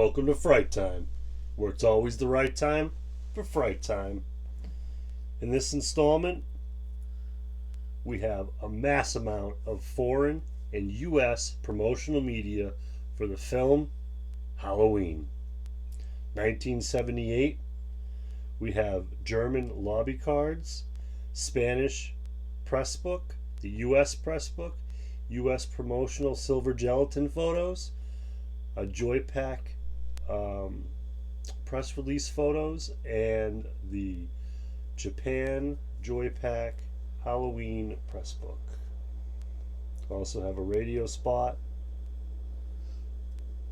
Welcome to Fright Time, where it's always the right time for Fright Time. In this installment, we have a mass amount of foreign and U.S. promotional media for the film Halloween. 1978, we have German lobby cards, Spanish press book, the U.S. press book, U.S. promotional silver gelatin photos, a Joy Pack press release photos, and the Japan Joy Pack Halloween press book. Also have a radio spot.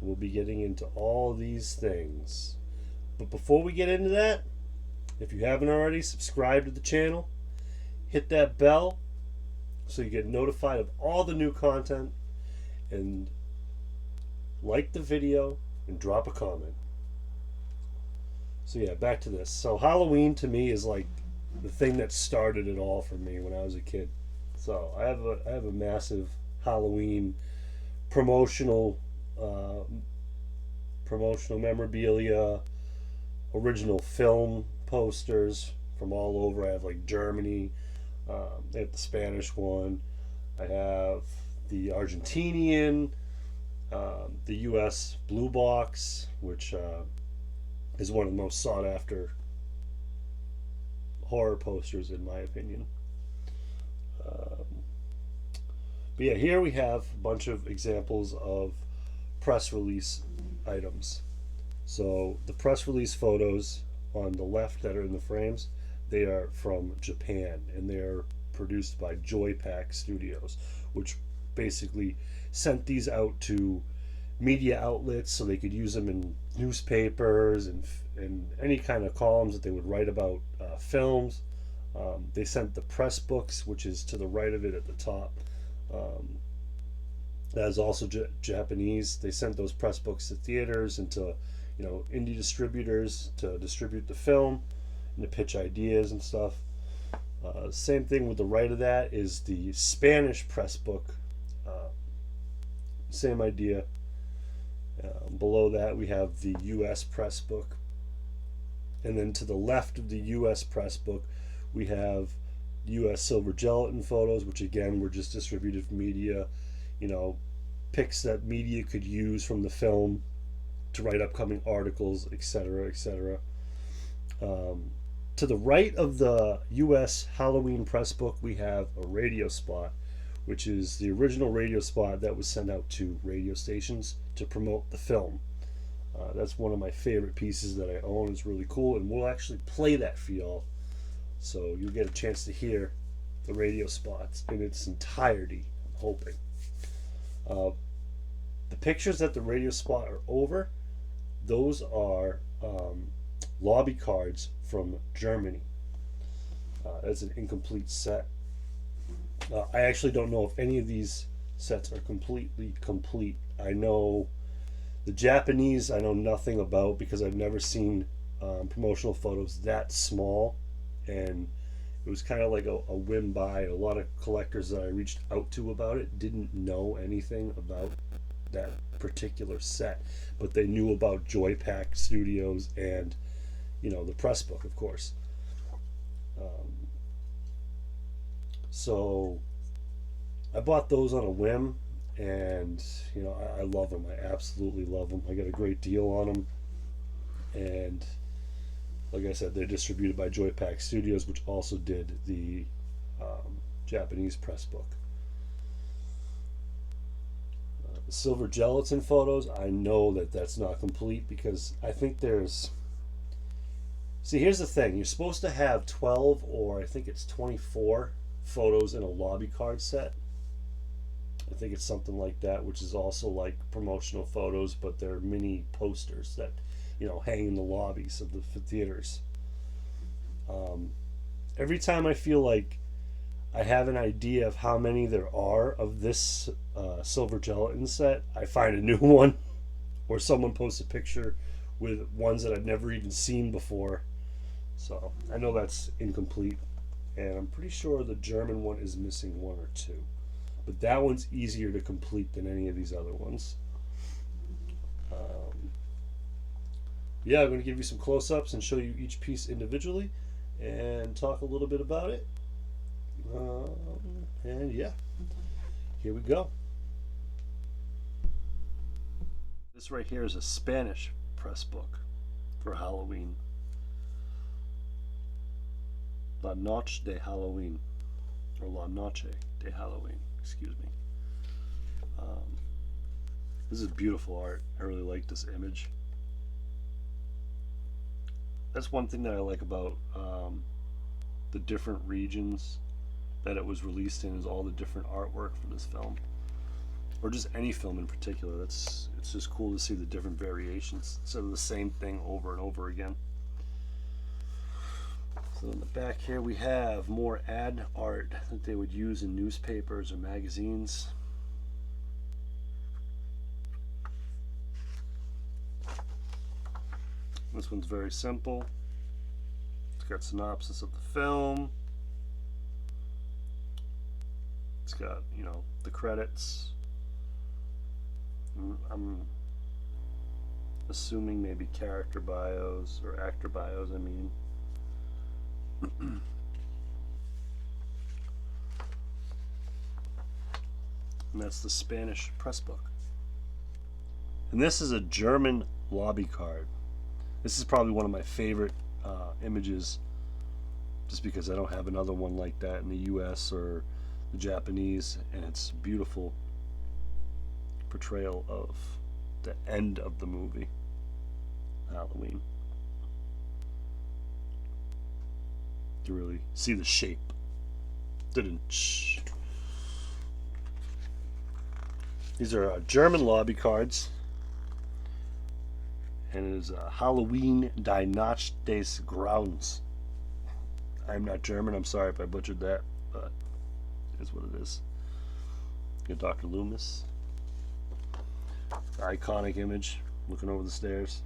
We'll be getting into all these things. But before we get into that, if you haven't already, subscribe to the channel, hit that bell so you get notified of all the new content, and like the video and drop a comment. So yeah, back to this. So Halloween to me is like the thing that started it all for me when I was a kid. So I have a massive Halloween promotional memorabilia, original film posters from all over. I have like Germany, I have the Spanish one, I have the Argentinian, the U.S. Blue Box, which is one of the most sought after horror posters in my opinion. But yeah, here we have a bunch of examples of press release items. So the press release photos on the left that are in the frames, they are from Japan, and they're produced by Joy Pack Studios, which basically sent these out to media outlets so they could use them in newspapers and any kind of columns that they would write about films. They sent the press books, which is to the right of it at the top. That is also Japanese. They sent those press books to theaters and to indie distributors to distribute the film and to pitch ideas and stuff. Same thing with the right of that is the Spanish press book. Same idea. Below that we have the U.S. press book, and then to the left of the U.S. press book we have U.S. silver gelatin photos, which again were just distributed media, pics that media could use from the film to write upcoming articles, etc., etc. To the right of the U.S. Halloween press book we have a radio spot, which is the original radio spot that was sent out to radio stations to promote the film. That's one of my favorite pieces that I own. It's really cool, and we'll actually play that for y'all, so you'll get a chance to hear the radio spots in its entirety, I'm hoping. The pictures that the radio spot are over, those are lobby cards from Germany. That's an incomplete set. I actually don't know if any of these sets are completely complete. I know the Japanese I know nothing about because I've never seen promotional photos that small, and it was kind of like a whim buy. A lot of collectors that I reached out to about it didn't know anything about that particular set, but they knew about Joy Pack Studios and the press book, of course. So I bought those on a whim, and I love them. I absolutely love them. I got a great deal on them, and like I said, they're distributed by Joy Pack Studios, which also did the Japanese press book. The silver gelatin photos, I know that that's not complete because I think there's... See, here's the thing. You're supposed to have 12 or I think it's 24 photos in a lobby card set. I think it's something like that, which is also like promotional photos, but they're mini posters that hang in the lobbies of the theaters. Every time I feel like I have an idea of how many there are of this silver gelatin set, I find a new one, or someone posts a picture with ones that I've never even seen before. So I know that's incomplete, and I'm pretty sure the German one is missing one or two, but that one's easier to complete than any of these other ones. yeah, I'm going to give you some close-ups and show you each piece individually, and talk a little bit about it. And yeah, here we go. This right here is a Spanish press book for Halloween. La Noche de Halloween, or La Noche de Halloween, excuse me. This is beautiful art. I really like this image. That's one thing that I like about the different regions that it was released in, is all the different artwork for this film, or just any film in particular. It's just cool to see the different variations instead of the same thing over and over again. So in the back here we have more ad art that they would use in newspapers or magazines. This one's very simple. It's got synopsis of the film. It's got, the credits. I'm assuming maybe character bios or actor bios, I mean. And that's the Spanish press book. And this is a German lobby card. This is probably one of my favorite images, just because I don't have another one like that in the US or the Japanese, and it's a beautiful portrayal of the end of the movie, Halloween. To really see the shape. These are German lobby cards. And it is Halloween Die Nacht des Grauens. I'm not German, I'm sorry if I butchered that, but it is what it is. You got Dr. Loomis. Iconic image, looking over the stairs.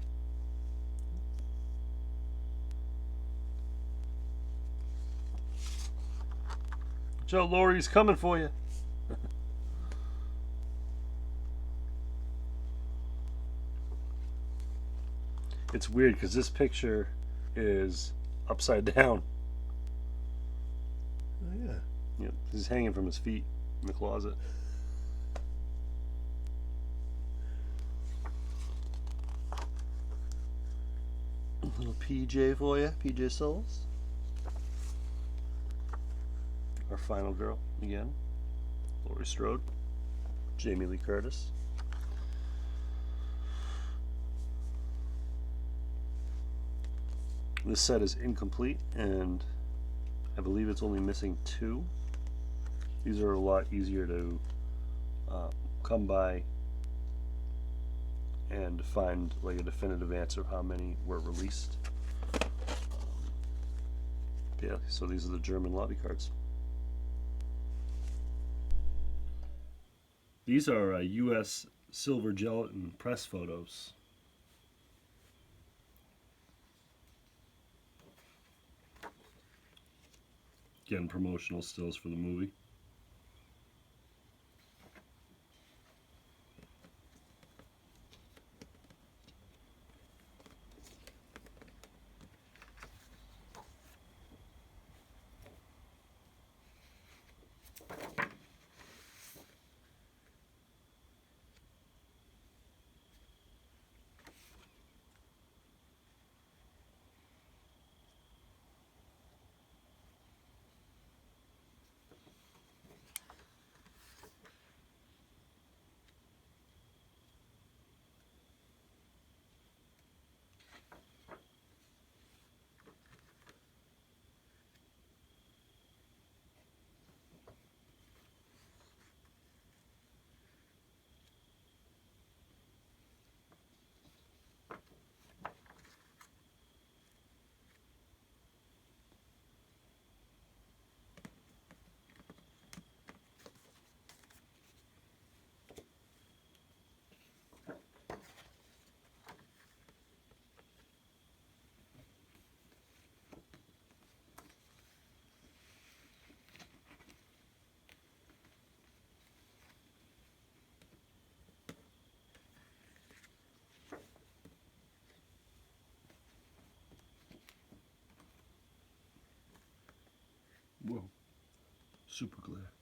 Joe Laurie's coming for you. It's weird because this picture is upside down. Oh yeah. Yep, he's hanging from his feet in the closet. A little PJ for you, PJ Souls. Our final girl again, Laurie Strode, Jamie Lee Curtis. This set is incomplete, and I believe it's only missing 2. These are a lot easier to come by and find like a definitive answer of how many were released. Yeah, so these are the German lobby cards. These are US silver gelatin press photos. Again, promotional stills for the movie. Whoa, super glare.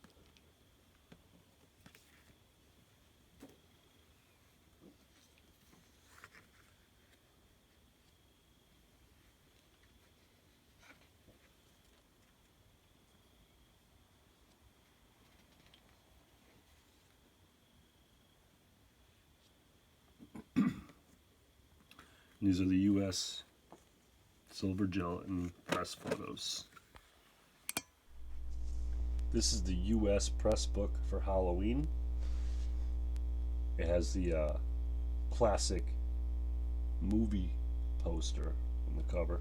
These are the U.S. silver gelatin press photos. This is the U.S. press book for Halloween. It has the classic movie poster on the cover.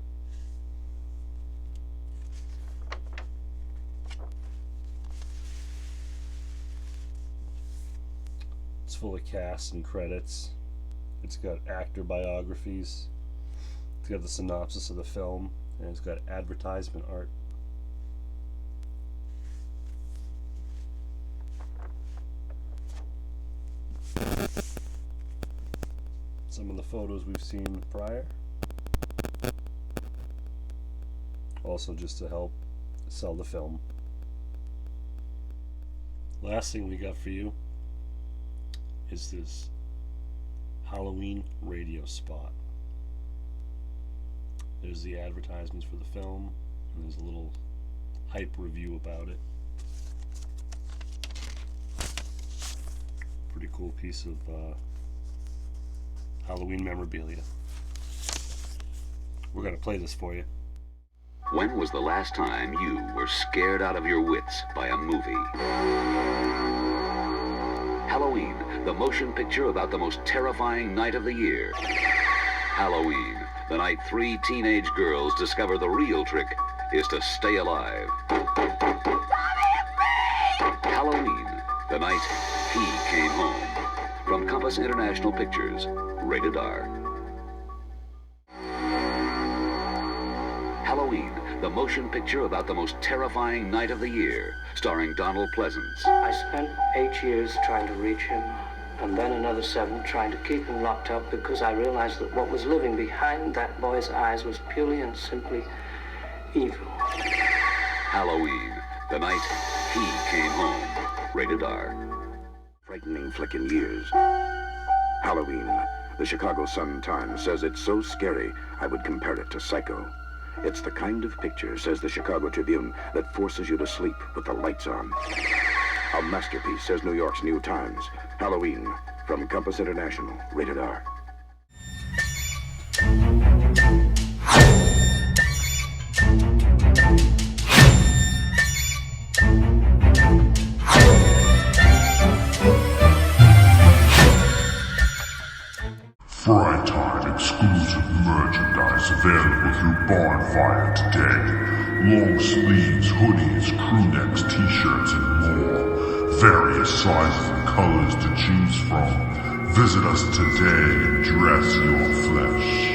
It's full of casts and credits. It's got actor biographies. It's got the synopsis of the film, and it's got advertisement art. Some of the photos we've seen prior. Also just to help sell the film. Last thing we got for you is this Halloween radio spot. There's the advertisements for the film, and there's a little hype review about it. Pretty cool piece of Halloween memorabilia. We're going to play this for you. When was the last time you were scared out of your wits by a movie? Halloween, the motion picture about the most terrifying night of the year. Halloween, the night 3 teenage girls discover the real trick is to stay alive. Halloween, the night he came home. From Compass International Pictures, rated R. Halloween, the motion picture about the most terrifying night of the year, starring Donald Pleasance. I spent 8 years trying to reach him, and then another 7 trying to keep him locked up because I realized that what was living behind that boy's eyes was purely and simply evil. Halloween, the night he came home, rated R. Frightening flick in years. Halloween. The Chicago Sun-Times says it's so scary, I would compare it to Psycho. It's the kind of picture, says the Chicago Tribune, that forces you to sleep with the lights on. A masterpiece, says New York's New Times. Halloween, from Compass International, rated R. Fright Time exclusive merchandise available through Bonfire today. Long sleeves, hoodies, crew necks, t-shirts, and more. Various sizes and colors to choose from. Visit us today and dress your flesh.